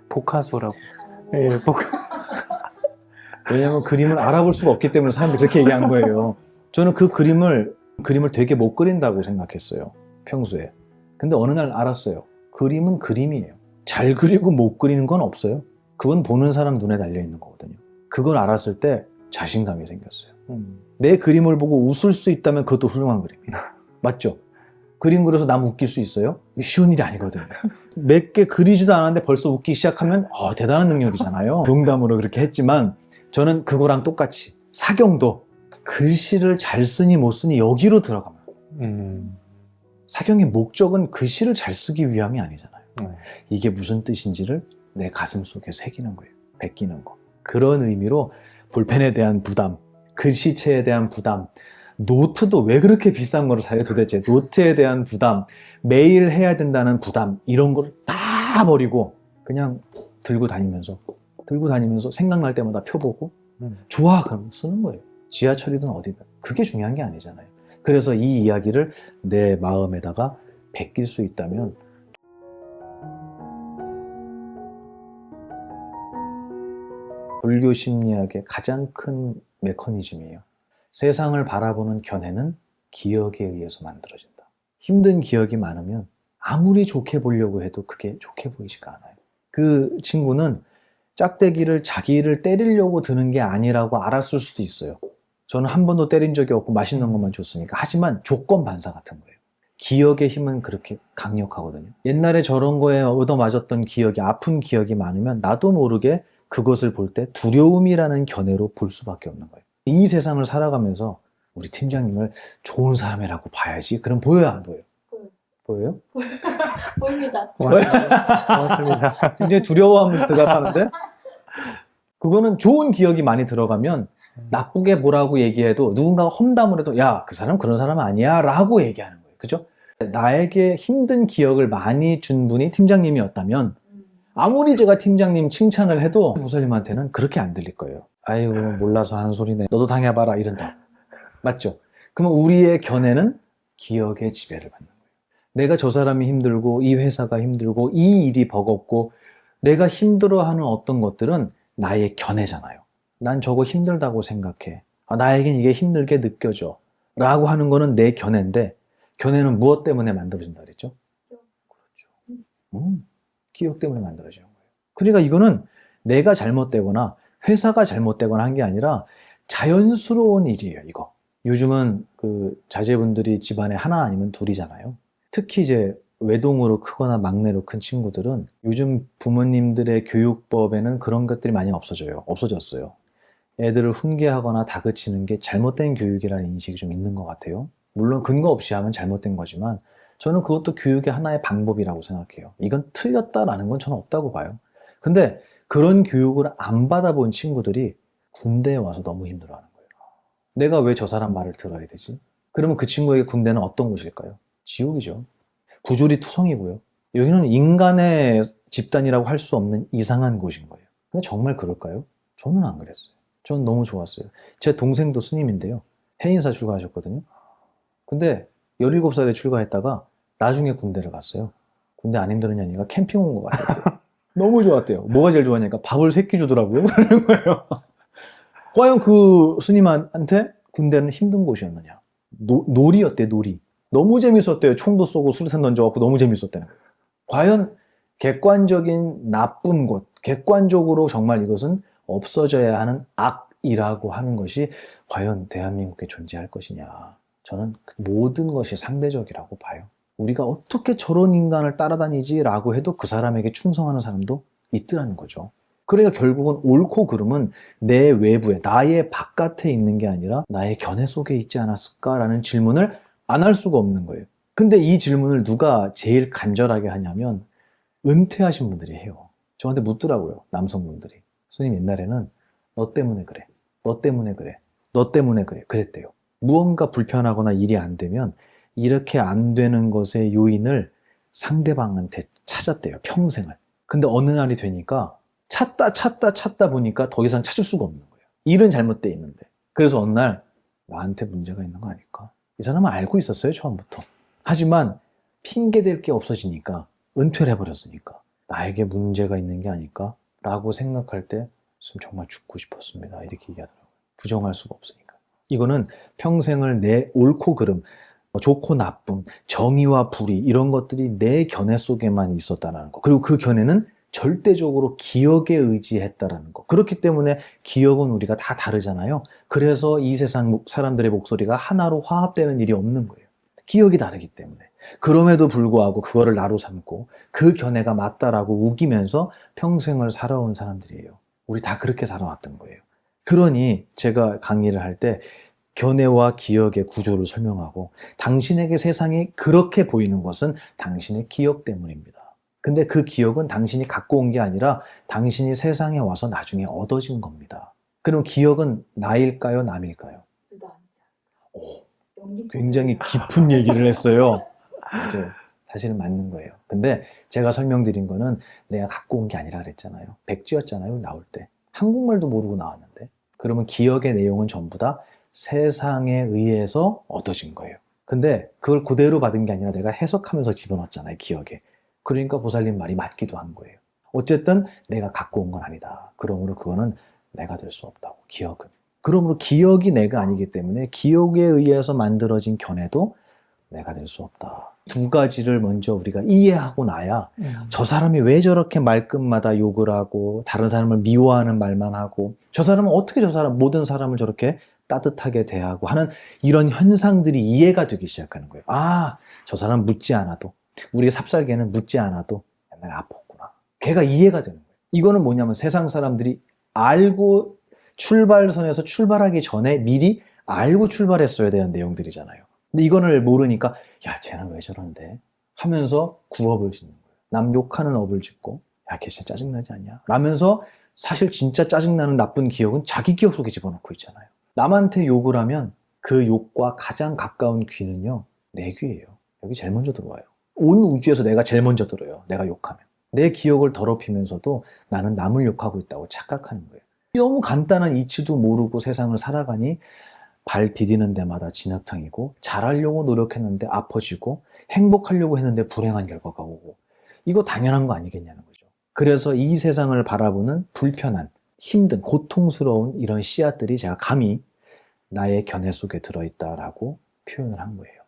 보카소라고. 예, 왜냐면 그림을 알아볼 수가 없기 때문에 사람들이 그렇게 얘기한 거예요. 저는 그 그림을 되게 못 그린다고 생각했어요. 평소에. 근데 어느 날 알았어요. 그림은 그림이에요. 잘 그리고 못 그리는 건 없어요. 그건 보는 사람 눈에 달려있는 거거든요. 그걸 알았을 때 자신감이 생겼어요. 내 그림을 보고 웃을 수 있다면 그것도 훌륭한 그림이에요. 맞죠? 그림 그려서 남 웃길 수 있어요? 쉬운 일이 아니거든요. 몇 개 그리지도 않았는데 벌써 웃기 시작하면 대단한 능력이잖아요. 농담으로 그렇게 했지만 저는 그거랑 똑같이 사경도 글씨를 잘 쓰니 못 쓰니 여기로 들어가면 사경의 목적은 글씨를 잘 쓰기 위함이 아니잖아요. 이게 무슨 뜻인지를 내 가슴 속에 새기는 거예요. 베끼는 거. 그런 의미로 볼펜에 대한 부담, 글씨체에 대한 부담, 노트도 왜 그렇게 비싼 거를 사요 도대체. 노트에 대한 부담, 매일 해야 된다는 부담, 이런 걸 다 버리고 그냥 들고 다니면서 생각날 때마다 펴보고 좋아 그러면 쓰는 거예요. 지하철이든 어디든. 그게 중요한 게 아니잖아요. 그래서 이 이야기를 내 마음에다가 베낄 수 있다면 불교 심리학의 가장 큰 메커니즘이에요. 세상을 바라보는 견해는 기억에 의해서 만들어진다. 힘든 기억이 많으면 아무리 좋게 보려고 해도 그게 좋게 보이지가 않아요. 그 친구는 짝대기를 자기를 때리려고 드는 게 아니라고 알았을 수도 있어요. 저는 한 번도 때린 적이 없고 맛있는 것만 줬으니까. 하지만 조건 반사 같은 거예요. 기억의 힘은 그렇게 강력하거든요. 옛날에 저런 거에 얻어맞았던 기억이, 아픈 기억이 많으면 나도 모르게 그것을 볼 때 두려움이라는 견해로 볼 수밖에 없는 거예요. 이 세상을 살아가면서 우리 팀장님을 좋은 사람이라고 봐야지. 그럼 보여요, 안 보여요? 보여요? 보입니다. 고맙습니다. 굉장히 두려워하면서 대답하는데 그거는 좋은 기억이 많이 들어가면 나쁘게 뭐라고 얘기해도 누군가가 험담을 해도 야, 그 사람 그런 사람 아니야 라고 얘기하는 거예요. 그죠? 나에게 힘든 기억을 많이 준 분이 팀장님이었다면 아무리 제가 팀장님 칭찬을 해도 부설님한테는 그렇게 안 들릴 거예요. 아이고 몰라서 하는 소리네. 너도 당해봐라 이런다. 맞죠? 그러면 우리의 견해는 기억의 지배를 받는 거예요. 내가 저 사람이 힘들고 이 회사가 힘들고 이 일이 버겁고 내가 힘들어하는 어떤 것들은 나의 견해잖아요. 난 저거 힘들다고 생각해. 나에겐 이게 힘들게 느껴져. 라고 하는 거는 내 견해인데 견해는 무엇 때문에 만들어진다 그랬죠? 그렇죠. 기억 때문에 만들어지는 거예요. 그러니까 이거는 내가 잘못되거나 회사가 잘못되거나 한 게 아니라 자연스러운 일이에요, 이거. 요즘은 그 자제분들이 집안에 하나 아니면 둘이잖아요. 특히 이제 외동으로 크거나 막내로 큰 친구들은 요즘 부모님들의 교육법에는 그런 것들이 많이 없어졌어요. 애들을 훈계하거나 다그치는 게 잘못된 교육이라는 인식이 좀 있는 것 같아요. 물론 근거 없이 하면 잘못된 거지만 저는 그것도 교육의 하나의 방법이라고 생각해요. 이건 틀렸다라는 건 저는 없다고 봐요. 근데 그런 교육을 안 받아본 친구들이 군대에 와서 너무 힘들어하는 거예요. 내가 왜 저 사람 말을 들어야 되지? 그러면 그 친구에게 군대는 어떤 곳일까요? 지옥이죠. 부조리 투성이고요. 여기는 인간의 집단이라고 할 수 없는 이상한 곳인 거예요. 근데 정말 그럴까요? 저는 안 그랬어요. 저는 너무 좋았어요. 제 동생도 스님인데요. 해인사 출가하셨거든요. 근데 17살에 출가했다가 나중에 군대를 갔어요. 군대 안 힘들었냐니까 캠핑 온 것 같아요. 너무 좋았대요. 뭐가 제일 좋았냐니까 밥을 3끼 주더라고요. 그러는 거예요. 과연 그 스님한테 군대는 힘든 곳이었느냐? 놀이였대, 놀이. 너무 재밌었대요. 총도 쏘고 수류탄 던져갖고 너무 재밌었대요. 과연 객관적인 나쁜 곳, 객관적으로 정말 이것은 없어져야 하는 악이라고 하는 것이 과연 대한민국에 존재할 것이냐. 저는 모든 것이 상대적이라고 봐요. 우리가 어떻게 저런 인간을 따라다니지라고 해도 그 사람에게 충성하는 사람도 있더라는 거죠. 그러니까 결국은 옳고 그름은 내 외부에, 나의 바깥에 있는 게 아니라 나의 견해 속에 있지 않았을까라는 질문을 안 할 수가 없는 거예요. 근데 이 질문을 누가 제일 간절하게 하냐면 은퇴하신 분들이 해요. 저한테 묻더라고요. 남성분들이. 스님 옛날에는 너 때문에 그래. 너 때문에 그래. 너 때문에 그래. 그랬대요. 무언가 불편하거나 일이 안 되면 이렇게 안 되는 것의 요인을 상대방한테 찾았대요. 평생을. 근데 어느 날이 되니까 찾다 보니까 더 이상 찾을 수가 없는 거예요. 일은 잘못돼 있는데. 그래서 어느 날 나한테 문제가 있는 거 아닐까? 이 사람은 알고 있었어요, 처음부터. 하지만 핑계댈 게 없어지니까 은퇴를 해버렸으니까 나에게 문제가 있는 게 아닐까? 라고 생각할 때 정말 죽고 싶었습니다. 이렇게 얘기하더라고요. 부정할 수가 없으니까. 이거는 평생을 내 옳고 그름, 좋고 나쁨, 정의와 불의 이런 것들이 내 견해 속에만 있었다는 거. 그리고 그 견해는 절대적으로 기억에 의지했다라는 거. 그렇기 때문에 기억은 우리가 다 다르잖아요. 그래서 이 세상 사람들의 목소리가 하나로 화합되는 일이 없는 거예요. 기억이 다르기 때문에. 그럼에도 불구하고 그거를 나로 삼고 그 견해가 맞다라고 우기면서 평생을 살아온 사람들이에요. 우리 다 그렇게 살아왔던 거예요. 그러니 제가 강의를 할 때 견해와 기억의 구조를 설명하고 당신에게 세상이 그렇게 보이는 것은 당신의 기억 때문입니다. 근데 그 기억은 당신이 갖고 온 게 아니라 당신이 세상에 와서 나중에 얻어진 겁니다. 그럼 기억은 나일까요? 남일까요? 오, 굉장히 깊은 얘기를 했어요. 맞아요. 사실은 맞는 거예요. 근데 제가 설명드린 거는 내가 갖고 온 게 아니라 그랬잖아요. 백지였잖아요. 나올 때. 한국말도 모르고 나왔는데. 그러면 기억의 내용은 전부 다 세상에 의해서 얻어진 거예요. 근데 그걸 그대로 받은 게 아니라 내가 해석하면서 집어넣었잖아요. 기억에. 그러니까 보살님 말이 맞기도 한 거예요. 어쨌든 내가 갖고 온 건 아니다. 그러므로 그거는 내가 될 수 없다고. 기억은. 그러므로 기억이 내가 아니기 때문에 기억에 의해서 만들어진 견해도 내가 될 수 없다. 두 가지를 먼저 우리가 이해하고 나야 저 사람이 왜 저렇게 말끝마다 욕을 하고 다른 사람을 미워하는 말만 하고 저 사람은 어떻게 모든 사람을 저렇게 따뜻하게 대하고 하는 이런 현상들이 이해가 되기 시작하는 거예요. 아, 저 사람 묻지 않아도 우리 삽살개는 묻지 않아도 옛날에 아팠구나. 걔가 이해가 되는 거예요. 이거는 뭐냐면 세상 사람들이 알고 출발선에서 출발하기 전에 미리 알고 출발했어야 되는 내용들이잖아요. 근데 이거를 모르니까 야 쟤는 왜 저런데 하면서 구업을 짓는 거예요. 남 욕하는 업을 짓고 야 걔 진짜 짜증나지 않냐 라면서 사실 진짜 짜증나는 나쁜 기억은 자기 기억 속에 집어넣고 있잖아요. 남한테 욕을 하면 그 욕과 가장 가까운 귀는요 내 귀예요. 여기 제일 먼저 들어와요. 온 우주에서 내가 제일 먼저 들어요. 내가 욕하면 내 기억을 더럽히면서도 나는 남을 욕하고 있다고 착각하는 거예요. 너무 간단한 이치도 모르고 세상을 살아가니 발 디디는 데마다 진흙탕이고 잘하려고 노력했는데 아파지고 행복하려고 했는데 불행한 결과가 오고 이거 당연한 거 아니겠냐는 거죠. 그래서 이 세상을 바라보는 불편한 힘든 고통스러운 이런 씨앗들이 제가 감히 나의 견해 속에 들어있다라고 표현을 한 거예요.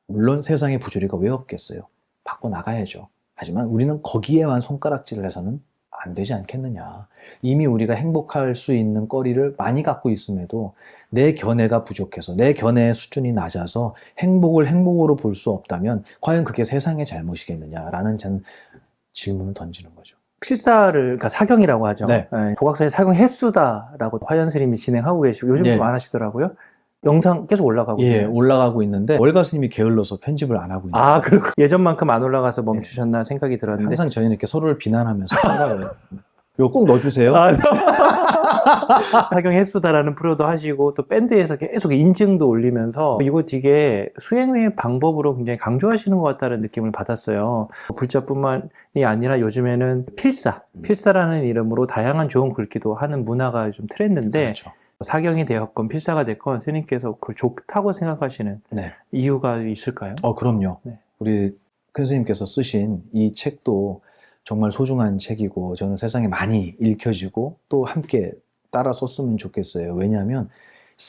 물론 세상에 부조리가 왜 없겠어요. 바꿔나가야죠. 하지만 우리는 거기에만 손가락질을 해서는 안 되지 않겠느냐. 이미 우리가 행복할 수 있는 거리를 많이 갖고 있음에도 내 견해가 부족해서 내 견해의 수준이 낮아서 행복을 행복으로 볼 수 없다면 과연 그게 세상의 잘못이겠느냐라는 저는 질문을 던지는 거죠. 필사를, 그러니까 사경이라고 하죠. 네. 보각선의 사경 횟수다라고 화연 스님이 진행하고 계시고 요즘도 네. 안 하시더라고요. 영상 계속 올라가고 예, 있네요. 올라가고 있는데 월가 스님이 게을러서 편집을 안 하고 있는 아, 그리고 예전만큼 안 올라가서 멈추셨나 생각이 들었는데. 항상 저희는 이렇게 서로를 비난하면서 살아요. 이거 꼭 넣어주세요. 아, 사경 횟수다라는 프로도 하시고 또 밴드에서 계속 인증도 올리면서 이거 되게 수행의 방법으로 굉장히 강조하시는 것 같다는 느낌을 받았어요. 불자뿐만이 아니라 요즘에는 필사라는 이름으로 다양한 좋은 글귀도 하는 문화가 좀 트렌드인데 그렇죠. 사경이 되었건 필사가 됐건 스님께서 그걸 좋다고 생각하시는 네. 이유가 있을까요? 그럼요. 네. 우리 큰 스님께서 쓰신 이 책도 정말 소중한 책이고 저는 세상에 많이 읽혀지고 또 함께 따라 썼으면 좋겠어요. 왜냐하면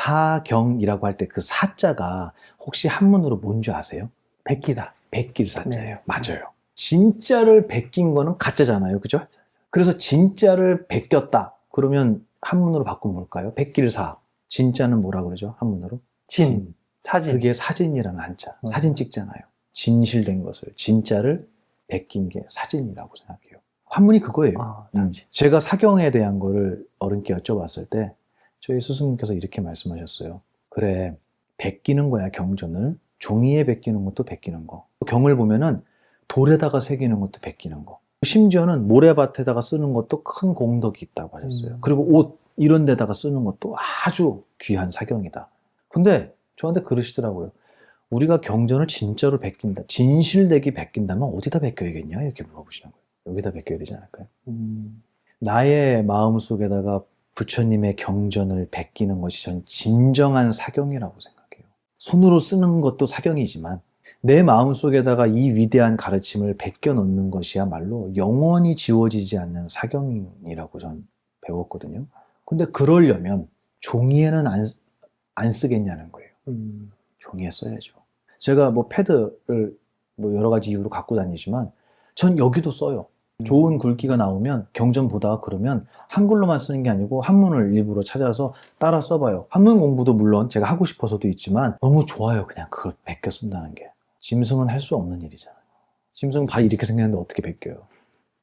사경이라고 할 때 그 사자가 혹시 한문으로 뭔지 아세요? 베끼다. 베낄 사자예요. 네. 맞아요. 진짜를 베낀 거는 가짜잖아요. 그죠? 그래서 진짜를 베꼈다. 그러면 한문으로 바꾸면 뭘까요? 베낄사. 진짜는 뭐라 그러죠? 한문으로? 진. 사진. 그게 사진이라는 한자. 사진 찍잖아요. 진실된 것을. 진짜를 베낀 게 사진이라고 생각해요. 한문이 그거예요. 아, 사진. 제가 사경에 대한 거를 어른께 여쭤봤을 때 저희 스승님께서 이렇게 말씀하셨어요. 그래, 베끼는 거야, 경전을. 종이에 베끼는 것도 베끼는 거. 경을 보면은 돌에다가 새기는 것도 베끼는 거. 심지어는 모래밭에다가 쓰는 것도 큰 공덕이 있다고 하셨어요. 그리고 옷 이런 데다가 쓰는 것도 아주 귀한 사경이다. 근데 저한테 그러시더라고요. 우리가 경전을 진짜로 베낀다. 진실되게 베낀다면 어디다 베껴야겠냐? 이렇게 물어보시는 거예요. 여기다 베껴야 되지 않을까요? 나의 마음속에다가 부처님의 경전을 베끼는 것이 전 진정한 사경이라고 생각해요. 손으로 쓰는 것도 사경이지만 내 마음속에다가 이 위대한 가르침을 베껴 넣는 것이야말로 영원히 지워지지 않는 사경이라고 전 배웠거든요. 근데 그러려면 종이에는 안 쓰겠냐는 거예요. 종이에 써야죠. 제가 뭐 패드를 뭐 여러 가지 이유로 갖고 다니지만 전 여기도 써요. 좋은 굵기가 나오면 경전 보다가 그러면 한글로만 쓰는 게 아니고 한문을 일부러 찾아서 따라 써봐요. 한문 공부도 물론 제가 하고 싶어서도 있지만 너무 좋아요. 그냥 그걸 베껴 쓴다는 게. 짐승은 할 수 없는 일이잖아요. 짐승은 발이 이렇게 생겼는데 어떻게 베껴요?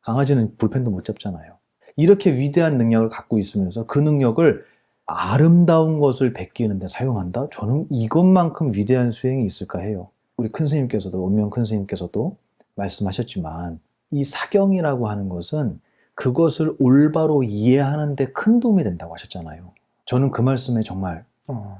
강아지는 볼펜도 못 잡잖아요. 이렇게 위대한 능력을 갖고 있으면서 그 능력을 아름다운 것을 베끼는 데 사용한다? 저는 이것만큼 위대한 수행이 있을까 해요. 우리 큰 스님께서도, 원명 큰 스님께서도 말씀하셨지만 이 사경이라고 하는 것은 그것을 올바로 이해하는 데 큰 도움이 된다고 하셨잖아요. 저는 그 말씀에 정말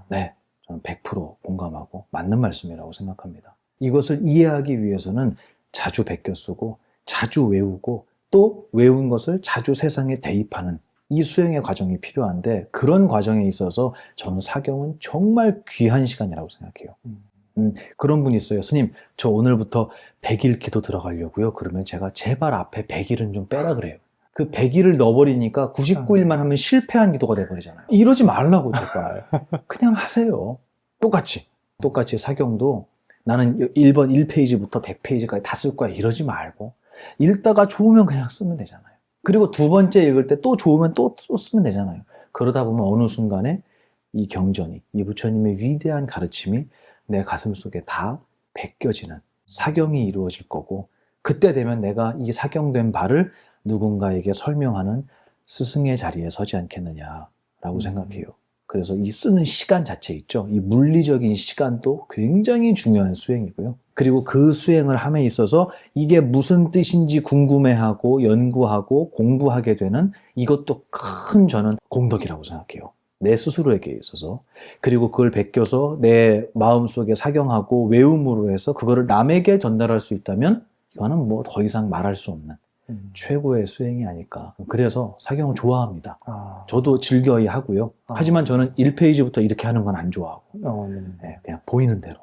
네, 저는 100% 공감하고 맞는 말씀이라고 생각합니다. 이것을 이해하기 위해서는 자주 베껴 쓰고 자주 외우고 또 외운 것을 자주 세상에 대입하는 이 수행의 과정이 필요한데 그런 과정에 있어서 저는 사경은 정말 귀한 시간이라고 생각해요. 그런 분이 있어요. 스님, 저 오늘부터 100일 기도 들어가려고요. 그러면 제가 제발 앞에 100일은 좀 빼라 그래요. 그 100일을 넣어버리니까 99일만 하면 실패한 기도가 돼버리잖아요. 이러지 말라고 제발. 그냥 하세요. 똑같이 사경도 나는 1번 1페이지부터 100페이지까지 다 쓸 거야. 이러지 말고 읽다가 좋으면 그냥 쓰면 되잖아요. 그리고 두 번째 읽을 때 또 좋으면 또 쓰면 되잖아요. 그러다 보면 어느 순간에 이 경전이, 이 부처님의 위대한 가르침이 내 가슴 속에 다 베껴지는 사경이 이루어질 거고 그때 되면 내가 이 사경된 바를 누군가에게 설명하는 스승의 자리에 서지 않겠느냐라고 생각해요. 그래서 이 쓰는 시간 자체 있죠. 이 물리적인 시간도 굉장히 중요한 수행이고요. 그리고 그 수행을 함에 있어서 이게 무슨 뜻인지 궁금해하고 연구하고 공부하게 되는 이것도 큰 저는 공덕이라고 생각해요. 내 스스로에게 있어서. 그리고 그걸 베껴서 내 마음속에 사경하고 외움으로 해서 그거를 남에게 전달할 수 있다면 이거는 뭐 더 이상 말할 수 없는 최고의 수행이 아닐까. 그래서 사경을 좋아합니다. 저도 즐겨이 하고요. 하지만 저는 1페이지부터 이렇게 하는 건 안 좋아하고 네, 그냥 보이는 대로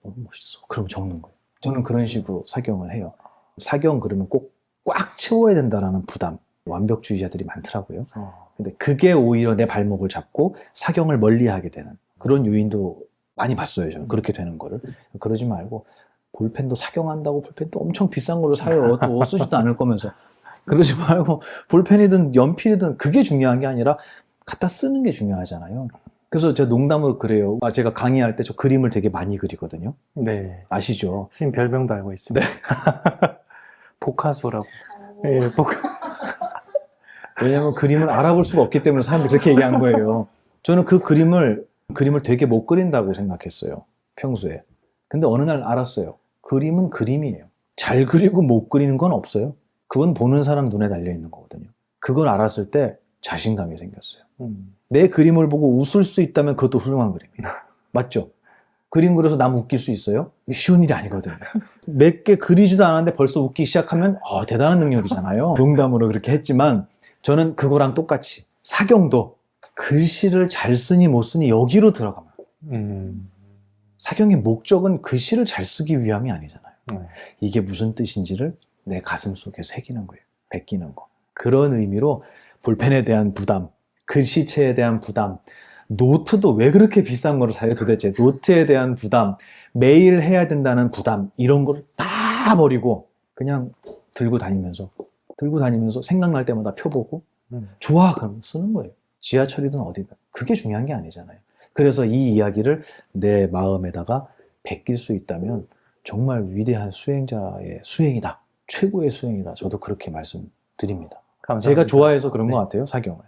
너무 멋있어. 그럼 적는 거예요. 저는 그런 식으로 사경을 해요. 사경 그러면 꼭 꽉 채워야 된다라는 부담 완벽주의자들이 많더라고요. 근데 그게 오히려 내 발목을 잡고 사경을 멀리하게 되는 그런 요인도 많이 봤어요. 저는 그렇게 되는 거를. 그러지 말고 볼펜도 사경한다고 볼펜도 엄청 비싼 걸로 사요. 또 쓰지도 않을 거면서. 그러지 말고 볼펜이든 연필이든 그게 중요한 게 아니라 갖다 쓰는 게 중요하잖아요. 그래서 제가 농담으로 그래요. 제가 강의할 때 저 그림을 되게 많이 그리거든요. 네. 아시죠? 스님 별명도 알고 있습니다. 네. 보카소라고. 네, 왜냐면 그림을 알아볼 수가 없기 때문에 사람들이 그렇게 얘기한 거예요. 저는 그 그림을 되게 못 그린다고 생각했어요. 평소에. 근데 어느 날 알았어요. 그림은 그림이에요. 잘 그리고 못 그리는 건 없어요. 그건 보는 사람 눈에 달려있는 거거든요. 그걸 알았을 때 자신감이 생겼어요. 내 그림을 보고 웃을 수 있다면 그것도 훌륭한 그림이에요. 맞죠? 그림 그려서 남 웃길 수 있어요? 쉬운 일이 아니거든요. 몇 개 그리지도 않았는데 벌써 웃기 시작하면 대단한 능력이잖아요. 농담으로 그렇게 했지만 저는 그거랑 똑같이 사경도 글씨를 잘 쓰니 못 쓰니 여기로 들어가면 사경의 목적은 글씨를 잘 쓰기 위함이 아니잖아요. 이게 무슨 뜻인지를 내 가슴 속에 새기는 거예요. 베끼는 거. 그런 의미로 볼펜에 대한 부담, 글씨체에 대한 부담, 노트도 왜 그렇게 비싼 거를 사요 도대체. 노트에 대한 부담, 매일 해야 된다는 부담 이런 거를 다 버리고 그냥 들고 다니면서 생각날 때마다 펴보고 좋아 그러면 쓰는 거예요. 지하철이든 어디든 그게 중요한 게 아니잖아요. 그래서 이 이야기를 내 마음에다가 베낄 수 있다면 정말 위대한 수행자의 수행이다. 최고의 수행이다. 저도 그렇게 말씀드립니다. 감사합니다. 제가 좋아해서 그런 것 같아요. 사경을.